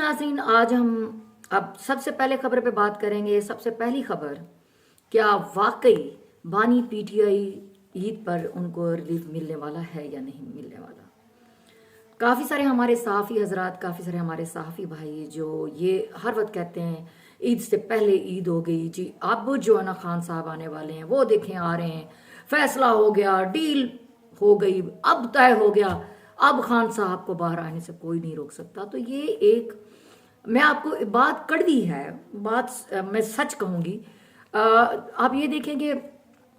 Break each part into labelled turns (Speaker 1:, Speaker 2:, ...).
Speaker 1: नाज़रीन, आज हम अब सबसे पहले खबर पे बात करेंगे। सबसे पहली खबर, क्या वाकई बानी पीटीआई ईद पर उनको रिलीफ मिलने वाला है या नहीं मिलने वाला। काफ़ी सारे हमारे सहाफ़ी हजरात, काफ़ी सारे हमारे सहाफ़ी भाई जो ये हर वक्त कहते हैं ईद से पहले ईद हो गई जी, अब जो है ना खान साहब आने वाले हैं, वो देखें आ रहे हैं, फैसला हो गया, डील हो गई, अब तय हो गया, अब खान साहब को बाहर आने से कोई नहीं रोक सकता। तो ये एक, मैं आपको बात कड़वी है, बात मैं सच कहूँगी। आप ये देखेंगे,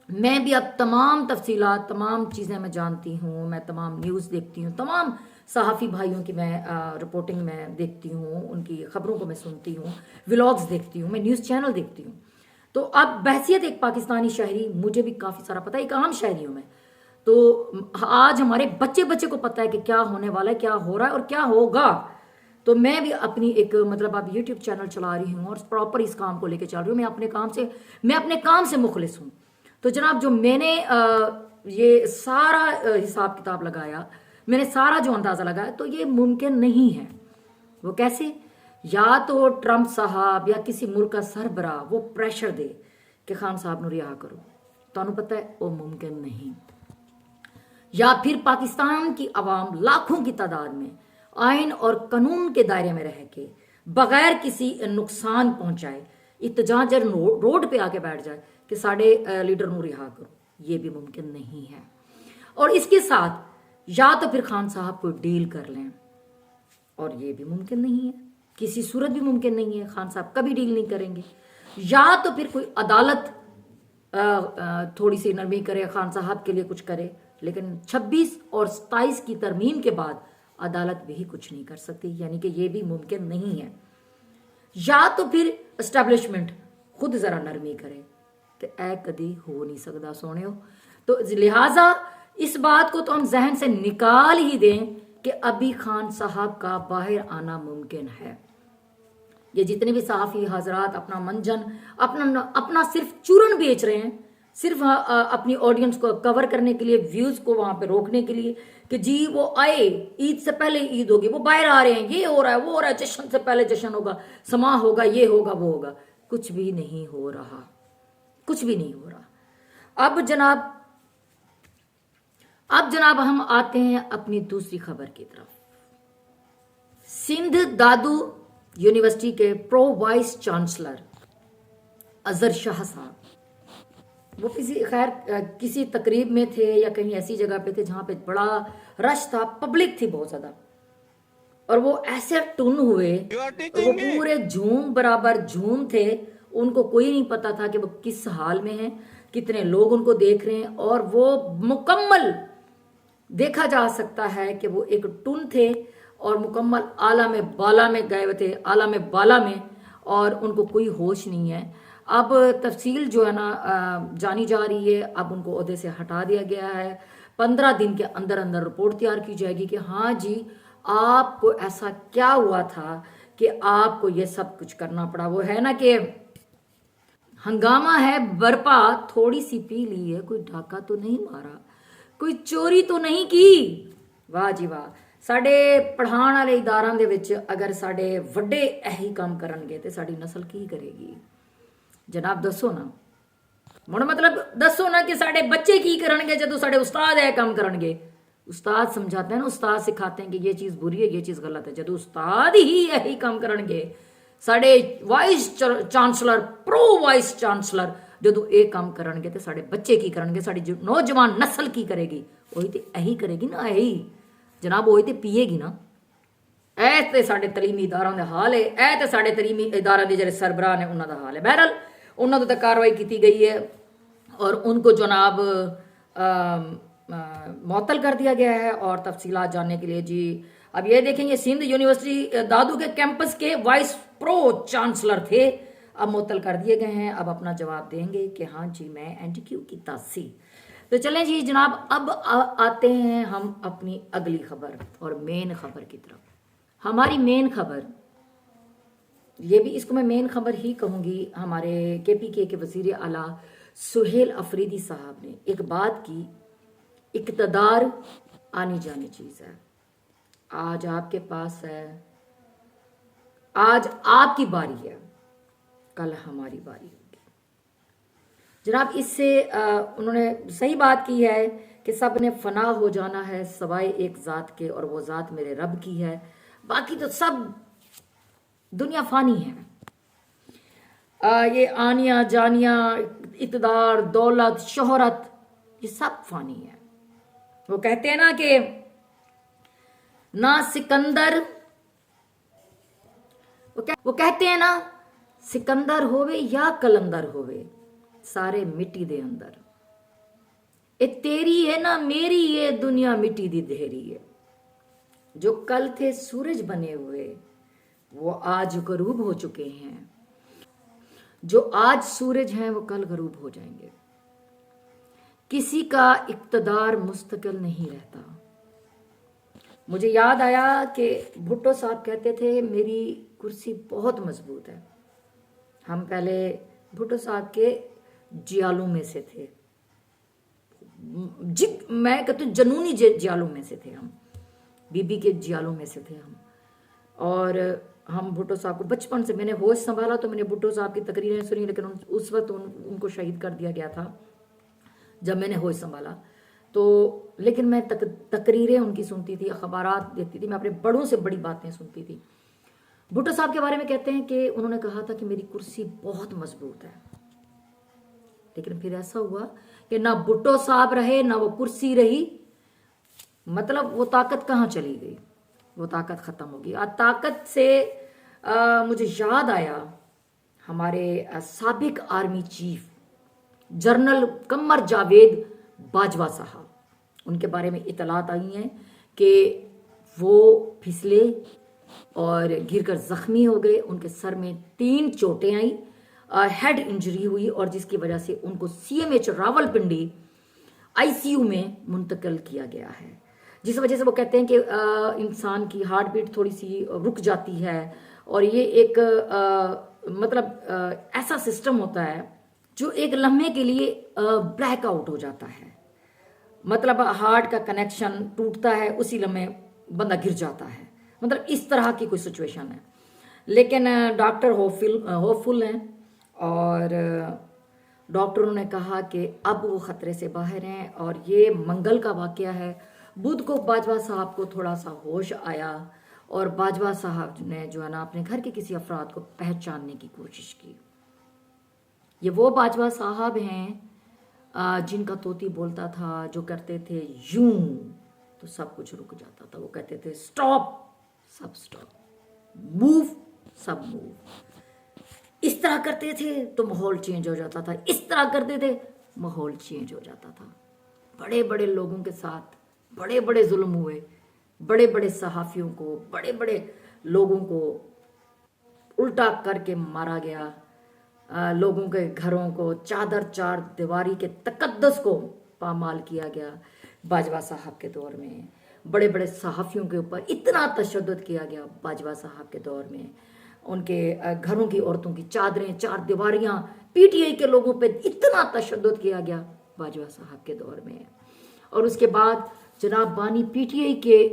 Speaker 1: मैं भी अब तमाम तफसीलात, तमाम चीज़ें मैं जानती हूँ, मैं तमाम न्यूज़ देखती हूँ, तमाम सहाफ़ी भाइयों की मैं रिपोर्टिंग में देखती हूँ, उनकी ख़बरों को मैं सुनती हूँ, व्लॉग्स देखती हूँ, मैं न्यूज़ चैनल देखती हूँ। तो अब बहसियत एक पाकिस्तानी शहरी मुझे भी काफ़ी सारा पता है, एक आम शहरी हूँ मैं। तो आज हमारे बच्चे बच्चे को पता है कि क्या होने वाला है, क्या हो रहा है और क्या होगा। तो मैं भी अपनी एक मतलब अब यूट्यूब चैनल चला रही हूँ और प्रॉपर इस काम को लेके चल रही हूँ। मैं अपने काम से मुखलिस हूँ। तो जनाब, जो मैंने ये सारा हिसाब किताब लगाया, मैंने सारा जो अंदाज़ा लगाया, तो ये मुमकिन नहीं है। वो कैसे? या तो ट्रंप साहब या किसी मुल्क का सरबराह वो प्रेशर दे कि खान साहब नूं रिहा करो, तो पता है वो मुमकिन नहीं। या फिर पाकिस्तान की आवाम लाखों की तादाद में आइन और कानून के दायरे में रह के बगैर किसी नुकसान पहुंचाए इतजाज रोड पे आके बैठ जाए कि साढ़े लीडर नूं रिहा करो, ये भी मुमकिन नहीं है। और इसके साथ या तो फिर खान साहब को डील कर लें, और ये भी मुमकिन नहीं है, किसी सूरत भी मुमकिन नहीं है, खान साहब कभी डील नहीं करेंगे। या तो फिर कोई अदालत थोड़ी सी नरमी करे, खान साहब के लिए कुछ करे, लेकिन 26 और 27 की तरमीम के बाद अदालत भी कुछ नहीं कर सकती, यानी कि ये भी मुमकिन नहीं है। या तो फिर एस्टैब्लिशमेंट खुद जरा नरमी करे, तो ऐ कदी हो नहीं सकता सोने। तो लिहाजा इस बात को तो हम जहन से निकाल ही दें कि अभी खान साहब का बाहर आना मुमकिन है। ये जितने भी सहाफ़ी हजरात अपना मंजन, अपना सिर्फ चूरन बेच रहे हैं, सिर्फ अपनी ऑडियंस को कवर करने के लिए, व्यूज को वहां पे रोकने के लिए कि जी वो आए, ईद से पहले ईद होगी, वो बाहर आ रहे हैं, ये हो रहा है, वो हो रहा है, जश्न से पहले जश्न होगा, समा होगा, ये होगा, वो होगा, कुछ भी नहीं हो रहा, कुछ भी नहीं हो रहा। अब जनाब हम आते हैं अपनी दूसरी खबर की तरफ। सिंध दादू यूनिवर्सिटी के pro vice chancellor Azhar Shah साहब, वो किसी तकरीब में थे या कहीं ऐसी जगह पे थे जहां पे बड़ा रश था, पब्लिक थी बहुत ज्यादा, और वो ऐसे टुन हुए और वो पूरे झूम बराबर झूम थे। उनको कोई नहीं पता था कि वो किस हाल में हैं, कितने लोग उनको देख रहे हैं, और वो मुकम्मल देखा जा सकता है कि वो एक टुन थे और मुकम्मल आला में बाला में गए हुए थे, आला में बाला में, और उनको कोई होश नहीं है। अब तफसील जो है ना जानी जा रही है। अब उनको ओहदे से हटा दिया गया है। 15 दिन के अंदर अंदर रिपोर्ट तैयार की जाएगी कि हाँ जी, आपको ऐसा क्या हुआ था कि आपको ये सब कुछ करना पड़ा। वो है ना कि हंगामा है बरपा, थोड़ी सी पी ली है, कोई डाका तो नहीं मारा, कोई चोरी तो नहीं की। वाह जी वाह। साडे पढ़ाण वाले इदारां दे विच अगर साडे वड्डे यही काम करनगे ते साडी नस्ल की करेगी जनाब, दसो ना। मुण मतलब दसो ना कि साडे बच्चे की करनगे जदों साडे उस्ताद यह काम करनगे। उस्ताद समझाते हैं ना, उस्ताद सिखाते हैं कि ये चीज़ बुरी है, ये चीज़ गलत है। जदों उस्ताद ही यही काम करनगे, साडे vice chancellor, pro vice chancellor जदों ये काम करनगे तो साडे बच्चे की करनगे, साडी नौजवान नस्ल की करेगी? वही तो यही करेगी ना, यही जनाब, वही तो पिएगी ना। ऐ ते साडे तलीमी इदारां दा हाल है, ऐ ते साडे तलीमी इदारां दे जिहड़े सरबराह ने उन्हां दा हाल है। बहरहाल उन्हां तो कार्रवाई की गई है और उनको जनाब मुअत्तल कर दिया गया है। और तफसीलात जानने के लिए जी अब ये देखेंगे, सिंध यूनिवर्सिटी दादू के कैंपस के वाइस प्रो चांसलर थे, अब मुअत्तल कर दिए गए हैं। अब अपना जवाब देंगे कि हाँ जी मैं एंटीक्यू की तासी। तो चलें जी जनाब, अब आते हैं हम अपनी अगली खबर और मेन खबर की तरफ। हमारी मेन खबर, ये भी इसको मैं मेन खबर ही कहूँगी, हमारे KPK के वज़ीर आला सुहेल अफरीदी साहब ने एक बात की, इक़्तिदार आनी जानी चीज़ है। आज आपके पास है, आज आपकी बारी है, कल हमारी बारी होगी। जनाब इससे उन्होंने सही बात की है कि सब ने फना हो जाना है सवाए एक ज़ात के, और वो ज़ात मेरे रब की है। बाकी तो सब दुनिया फानी है। ये आनिया जानिया, इक़्तिदार, दौलत, शोहरत, ये सब फानी है। वो कहते हैं ना कि ना सिकंदर, वो कहते हैं ना, सिकंदर होवे या कलंदर होवे, सारे मिट्टी दे अंदर। ए तेरी है ना मेरी, ये दुनिया मिट्टी दी ढेरी है। जो कल थे सूरज बने हुए, वो आज गरूब हो चुके हैं। जो आज सूरज हैं वो कल गरूब हो जाएंगे। किसी का इक़्तिदार मुस्तकिल नहीं रहता। मुझे याद आया कि भुट्टो साहब कहते थे मेरी कुर्सी बहुत मजबूत है। हम पहले भुट्टो साहब के जियालों में से थे, मैं कहती हूँ जनूनी जियालों में से थे हम, बीबी के जियालों में से थे हम। और हम भुट्टो साहब को बचपन से, मैंने होश संभाला तो मैंने भुट्टो साहब की तकरीरें सुनी, लेकिन उस वक्त उनको शहीद कर दिया गया था जब मैंने होश संभाला। तो लेकिन मैं तकरीरें उनकी सुनती थी, अखबारात देखती थी, मैं अपने बड़ों से बड़ी बातें सुनती थी। भुट्टो साहब के बारे में कहते हैं कि उन्होंने कहा था कि मेरी कुर्सी बहुत मजबूत है। लेकिन फिर ऐसा हुआ कि ना भुट्टो साहब रहे ना वो कुर्सी रही, मतलब वो ताकत कहाँ चली गई, वो ताकत खत्म हो गई। ताकत से मुझे याद आया हमारे साबिक army chief general Qamar Javed Bajwa साहब, उनके बारे में इतलात आई हैं कि वो फिसले और गिरकर जख्मी हो गए। उनके सर में 3 चोटें आई, हेड इंजरी हुई, और जिसकी वजह से उनको सीएमएच रावलपिंडी आईसीयू में मुंतकिल किया गया है। जिस वजह से वो कहते हैं कि इंसान की हार्ट बीट थोड़ी सी रुक जाती है, और ये एक मतलब ऐसा सिस्टम होता है जो एक लम्हे के लिए ब्लैकआउट हो जाता है, मतलब हार्ट का कनेक्शन टूटता है, उसी लम्हे बंदा गिर जाता है, मतलब इस तरह की कोई सिचुएशन है। लेकिन डॉक्टर होपफुल हैं, और डॉक्टरों ने कहा कि अब वो ख़तरे से बाहर हैं। और ये मंगल का वाक़या है। बुध को बाजवा साहब को थोड़ा सा होश आया, और बाजवा साहब ने जो है ना अपने घर के किसी अफराद को पहचानने की कोशिश की। ये वो बाजवा साहब हैं जिनका तोती बोलता था, जो करते थे यूं तो सब कुछ रुक जाता था। वो कहते थे स्टॉप, सब स्टॉप, मूव, सब मूव। इस तरह करते थे तो माहौल चेंज हो जाता था, इस तरह करते थे माहौल चेंज हो जाता था। बड़े बड़े लोगों के साथ बड़े बड़े जुल्म हुए, बड़े बड़े सहाफ़ियों को, बड़े बड़े लोगों को उल्टा करके मारा गया। लोगों के घरों को, चादर चार दीवारी के तकद्दस को पामाल किया गया। बाजवा साहब के दौर में बड़े बड़े सहाफ़ियों के ऊपर इतना तशद्दुद किया गया। बाजवा साहब के दौर में उनके घरों की औरतों की चादरें, चार दीवारियां, पीटीआई के लोगों पे इतना तशद्दुद किया गया बाजवा साहब के दौर में। और उसके बाद जनाब बानी पीटीआई के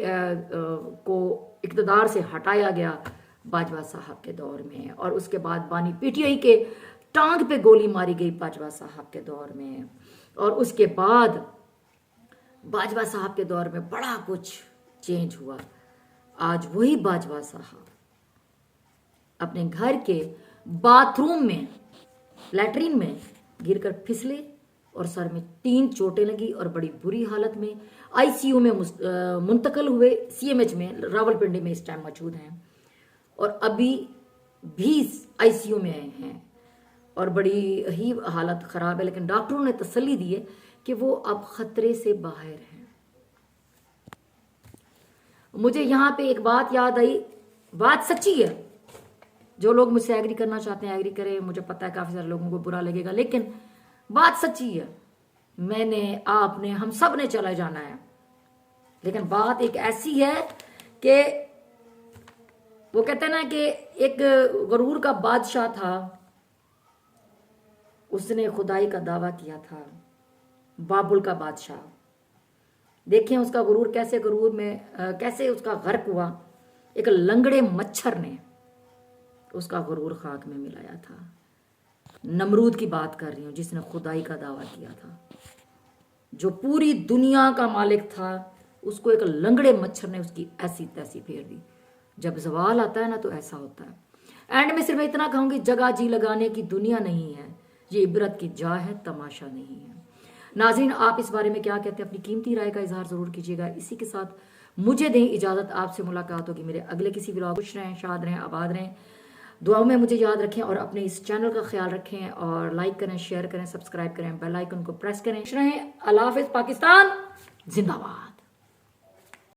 Speaker 1: को इक़्तिदार से हटाया गया बाजवा साहब के दौर में। और उसके बाद बानी पीटीआई के टांग पे गोली मारी गई बाजवा साहब के दौर में। और उसके बाद बाजवा साहब के दौर में बड़ा कुछ चेंज हुआ। आज वही बाजवा साहब अपने घर के बाथरूम में, लैट्रीन में गिरकर फिसले और सर में 3 चोटें लगी और बड़ी बुरी हालत में आईसीयू में मुंतकिल हुए। सीएमएच में रावलपिंडी में इस टाइम मौजूद हैं, और अभी भी आईसीयू में हैं, और बड़ी ही हालत ख़राब है। लेकिन डॉक्टरों ने तसल्ली दी है कि वो अब ख़तरे से बाहर हैं। मुझे यहाँ पे एक बात याद आई, बात सच्ची है। जो लोग मुझसे एग्री करना चाहते हैं एग्री करें, मुझे पता है काफ़ी सारे लोगों को बुरा लगेगा, लेकिन बात सच्ची है। मैंने, आपने, हम सब ने चला जाना है, लेकिन बात एक ऐसी है कि वो कहते हैं ना कि एक गरूर का बादशाह था, उसने खुदाई का दावा किया था, बाबुल का बादशाह। देखें उसका गुरूर कैसे, गुरूर में कैसे उसका गर्क हुआ एक लंगड़े मच्छर ने। उसका गुरूर खाक में मिलाया था। नमरूद की बात कर रही हूँ जिसने खुदाई का दावा किया था, जो पूरी दुनिया का मालिक था, उसको एक लंगड़े मच्छर ने उसकी ऐसी तैसी फेर दी। जब जवाल आता है ना तो ऐसा होता है। एंड में सिर्फ इतना कहूंगी, जगह जी लगाने की दुनिया नहीं है, ये इबरत की जा है, तमाशा नहीं है। नाज़रीन, आप इस बारे में क्या कहते हैं? अपनी कीमती राय का इजहार जरूर कीजिएगा। इसी के साथ मुझे दें इजाजत, आपसे मुलाकात होगी मेरे अगले किसी व्लॉग। खुश रहें, शाद रहें, आबाद रहें, दुआओं में मुझे याद रखें और अपने इस चैनल का ख्याल रखें और लाइक करें, शेयर करें, सब्सक्राइब करें, बेल आइकन को प्रेस करें। खुश रहें। अल्लाह हाफिज़। पाकिस्तान जिंदाबाद।